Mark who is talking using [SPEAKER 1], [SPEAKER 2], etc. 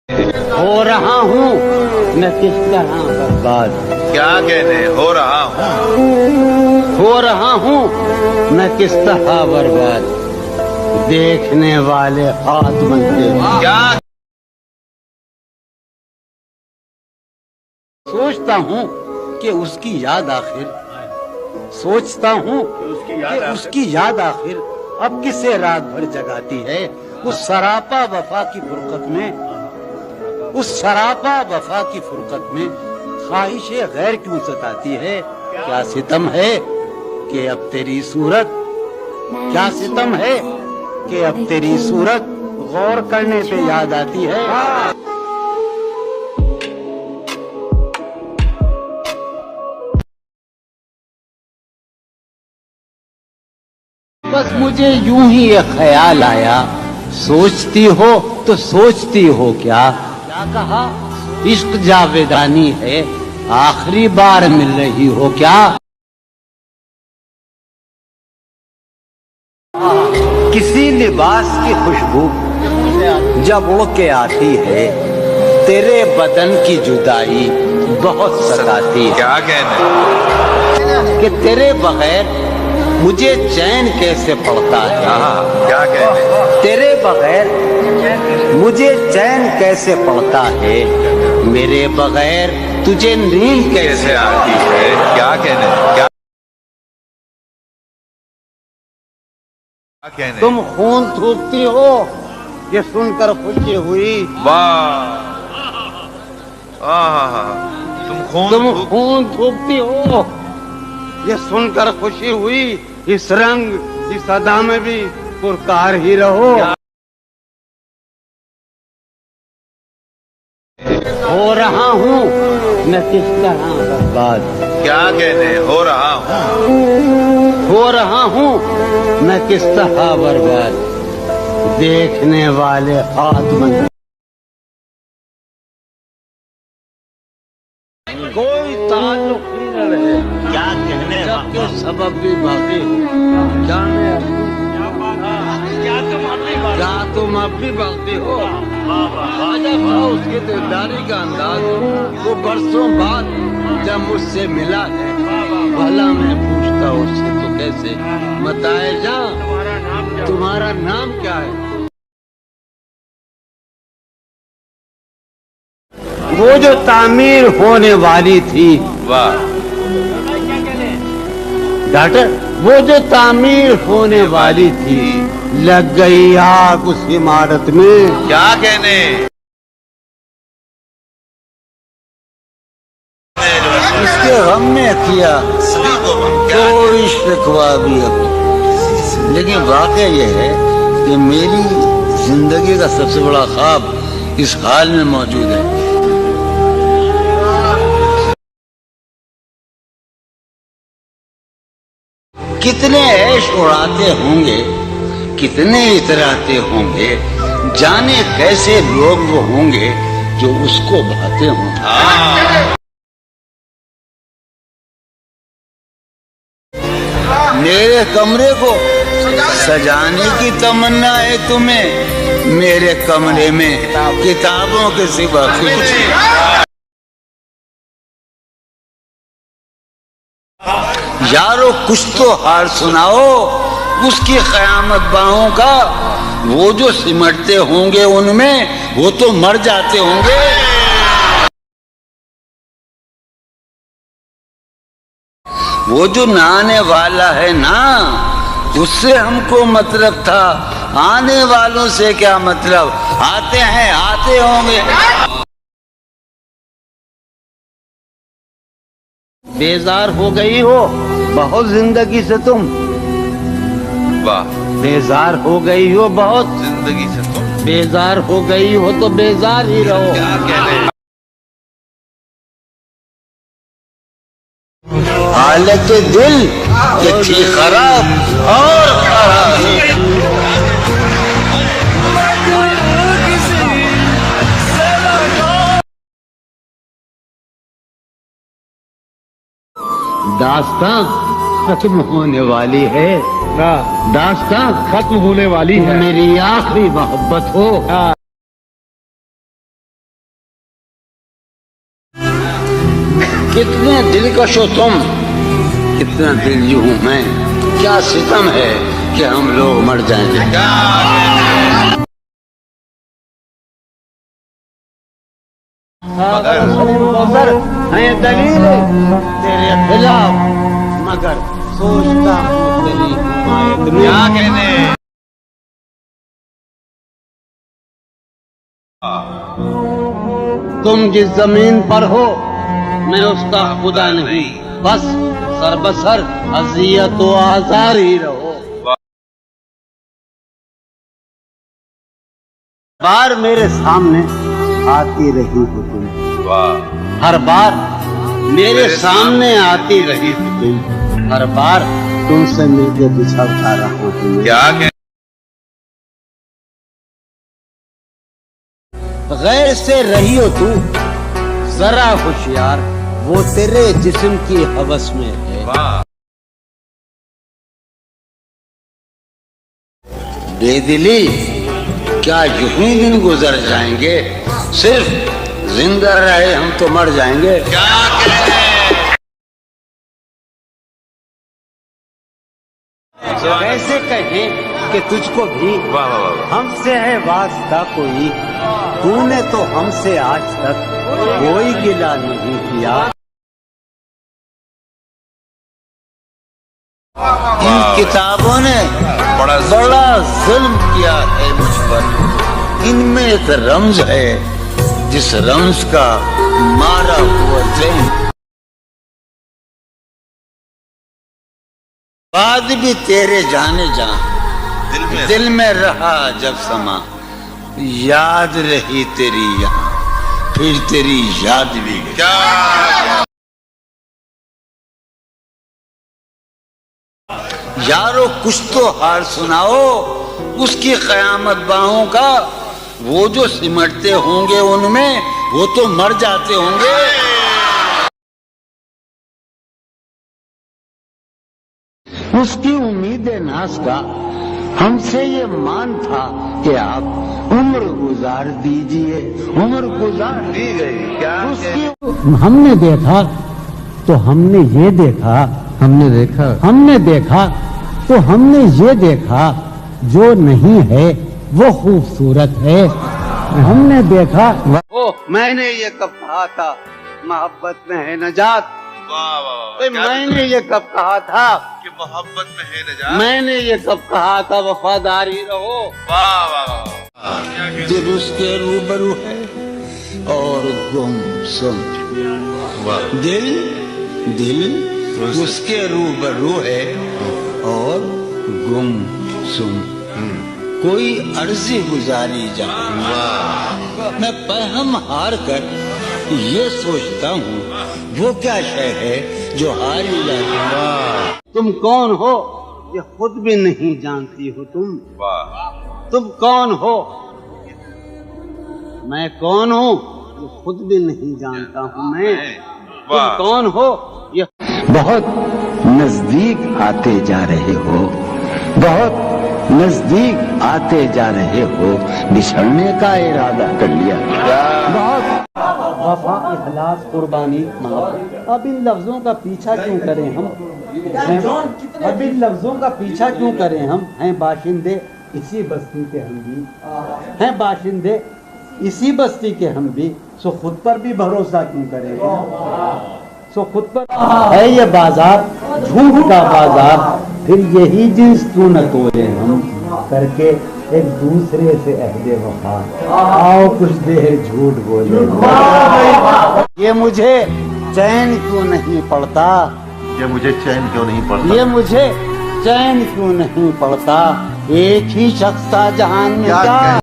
[SPEAKER 1] हो रहा हूँ मैं किस तरह बर्बाद।
[SPEAKER 2] क्या कहने हो रहा हूँ?
[SPEAKER 1] हो रहा हूँ मैं किस तरह बर्बाद। देखने वाले हाथ बनते हैं।
[SPEAKER 2] क्या
[SPEAKER 1] सोचता हूँ कि उसकी याद आखिर, सोचता हूँ कि उसकी याद आखिर अब किसे रात भर जगाती है। उस सरापा वफा की फुरकत में, उस सरापा वफा की फुरकत में ख्वाहिशे गैर क्यों सताती है। क्या सितम है कि अब तेरी सूरत, क्या सितम है कि अब तेरी सूरत गौर करने पे याद आती है। बस मुझे यूं ही एक ख्याल आया, सोचती हो तो सोचती हो क्या। क्या कहा? इश्क जावेदानी है, आखिरी बार मिल रही हो क्या। किसी लिबास की खुशबू जब उड़ के आती है, तेरे बदन की जुदाई बहुत सताती है।
[SPEAKER 2] क्या कहने?
[SPEAKER 1] कि तेरे बगैर मुझे चैन कैसे पड़ता है।
[SPEAKER 2] क्या कहने?
[SPEAKER 1] तेरे बगैर मुझे चैन कैसे पड़ता है। मेरे बगैर तुझे नींद कैसे
[SPEAKER 2] कैसे आती है? क्या कहने? क्या कहने?
[SPEAKER 1] तुम खून थूकती हो, ये सुनकर खुशी हुई।
[SPEAKER 2] वाह,
[SPEAKER 1] तुम खून थूकती हो, ये सुनकर खुशी हुई। इस रंग इस अदा में भी पुरकार ही रहो। हो रहा हूँ मैं किस तरह बर्बाद।
[SPEAKER 2] क्या कहने? हो रहा हूँ।
[SPEAKER 1] हो रहा हूँ मैं किस तरह बर्बाद। देखने वाले हाथ बनते। कोई ताल्लुक ही न रहे, क्या कहने, जबकि सबब भी बाकी हो। क्या तुम अब भी बाकी हो। अजब है उसके दिलदारी का अंदाज। वो बरसों बाद जब मुझसे मिला है, भला मैं पूछता उससे तो कैसे बताए जा, तुम्हारा नाम क्या है। वो जो तामीर होने वाली थी,
[SPEAKER 2] वाह,
[SPEAKER 1] डॉक्टर, वो जो तामीर होने वाली थी, लग गई आग उस इमारत में।
[SPEAKER 2] क्या कहने?
[SPEAKER 1] इसके गम में किया कोई शिकवा भी अब। लेकिन वाकया ये है कि मेरी जिंदगी का सबसे बड़ा ख्वाब इस हाल में मौजूद है। कितने ऐश उड़ाते होंगे, कितने इतराते होंगे, जाने कैसे लोग वो होंगे जो उसको भाते हों। मेरे कमरे को सजाने की तमन्ना है तुम्हें, मेरे कमरे में किताबों के सिवा कुछ। यारो कुछ तो हाल सुनाओ उसकी क़यामत बाहों का। वो जो सिमटते होंगे उनमें वो तो मर जाते होंगे। वो जो नहाने वाला है ना, उससे हमको मतलब था, आने वालों से क्या मतलब। आते हैं आते होंगे। बेजार हो गई हो बहुत जिंदगी से तुम।
[SPEAKER 2] वाह,
[SPEAKER 1] बेजार हो गई हो बहुत
[SPEAKER 2] जिंदगी से तुम।
[SPEAKER 1] बेजार हो गई हो तो बेजार ही रहो।
[SPEAKER 2] क्या कहने?
[SPEAKER 1] हालत दिल कि थी खराब और खराब। दास्तां खत्म होने वाली है, दास्तां खत्म होने वाली है। मेरी आखिरी मोहब्बत हो। कितने दिलकश हो तुम, कितना दिलजू हूँ मैं। क्या सितम है कि हम लोग मर जाएंगे। मगर है दलील तेरे खिलाफ, मगर सोचता हूँ तेरी हिमायत में।
[SPEAKER 2] क्या कहने।
[SPEAKER 1] तुम जिस जमीन पर हो मैं उसका खुदा नहीं, बस सरबसर अज़ियत व आज़ार ही रहो। बार मेरे सामने आती रही हो तुम, हर बार मेरे सामने आती रही हो तुम, हर बार तुमसे मिलके बिछड़ता रहा हूँ तुम।
[SPEAKER 2] क्या कहने।
[SPEAKER 1] गैर से रही हो तू जरा होशियार, वो तेरे जिस्म की हवस में है। बेदिली क्या यूं ही दिन गुजर जाएंगे, सिर्फ जिंदा रहे हम तो मर जाएंगे।
[SPEAKER 2] क्या कहने।
[SPEAKER 1] कैसे कहें कि तुझको भी
[SPEAKER 2] वाह वाह वाह।
[SPEAKER 1] हमसे है वास्ता कोई, तूने तो हमसे आज तक कोई गिला नहीं किया। इन किताबों ने बड़ा जुल्म किया है मुझ पर। इनमें एक रम्ज है जिस रम्ज का मारा हुआ ज़हन बाद भी तेरे जाने जा दिल में रहा जब समा। याद रही तेरी यहाँ, फिर तेरी याद भी गई।
[SPEAKER 2] क्या।
[SPEAKER 1] यारो कुछ तो हाल सुनाओ उसकी कयामत बाहों का। वो जो सिमटते होंगे उनमें वो तो मर जाते होंगे। उसकी उम्मीद नाज का हमसे ये मान था कि आप उम्र गुजार दीजिए, उम्र गुजार
[SPEAKER 2] दी गई। क्या
[SPEAKER 1] उसकी हमने देखा तो हमने ये देखा, हमने देखा तो हमने ये देखा, जो नहीं है वो खूबसूरत है। हमने देखा ओ मैंने ये कब कहा था मोहब्बत में है नजात।
[SPEAKER 2] वाह वाह।
[SPEAKER 1] मैंने ये कब कहा था
[SPEAKER 2] कि मोहब्बत में है नजात।
[SPEAKER 1] मैंने ये कब कहा था वफादारी रहो।
[SPEAKER 2] वाह वाह।
[SPEAKER 1] दिल उसके रूबरू है और गुमसुम। दिल उसके रूबरू है और गुमसुम। कोई अर्जी गुजारी जाए, मैं पहम हार कर ये सोचता हूँ वो क्या शय है जो हार ही जाती। तुम कौन हो ये खुद भी नहीं जानती हो तुम। तुम कौन हो, मैं कौन हूँ ये खुद भी नहीं जानता हूँ मैं। तुम कौन हो ये बहुत नजदीक आते जा रहे हो, बहुत नजदीक आते जा रहे हो। बिछड़ने का इरादा कर लिया। बहुत वफा इखलास कुर्बानी मोहब्बत। अब इन लफ्जों का पीछा क्यों करें हम, अब इन लफ्जों का पीछा क्यों करें हम। हैं बाशिंदे इसी बस्ती के हम भी, हैं बाशिंदे इसी बस्ती के हम भी। सो खुद पर भी भरोसा क्यों करें, सो खुद पर है ये बाजार झूठ का बाजार। फिर यही जिन्स क्यों न तोड़े हम करके एक दूसरे से अहदे वफा। आओ कुछ देर झूठ बोले। ये मुझे चैन क्यों नहीं पड़ता,
[SPEAKER 2] ये मुझे चैन क्यों नहीं पड़ता।
[SPEAKER 1] ये मुझे चैन क्यों नहीं पड़ता। एक ही शख्स था जहान में क्या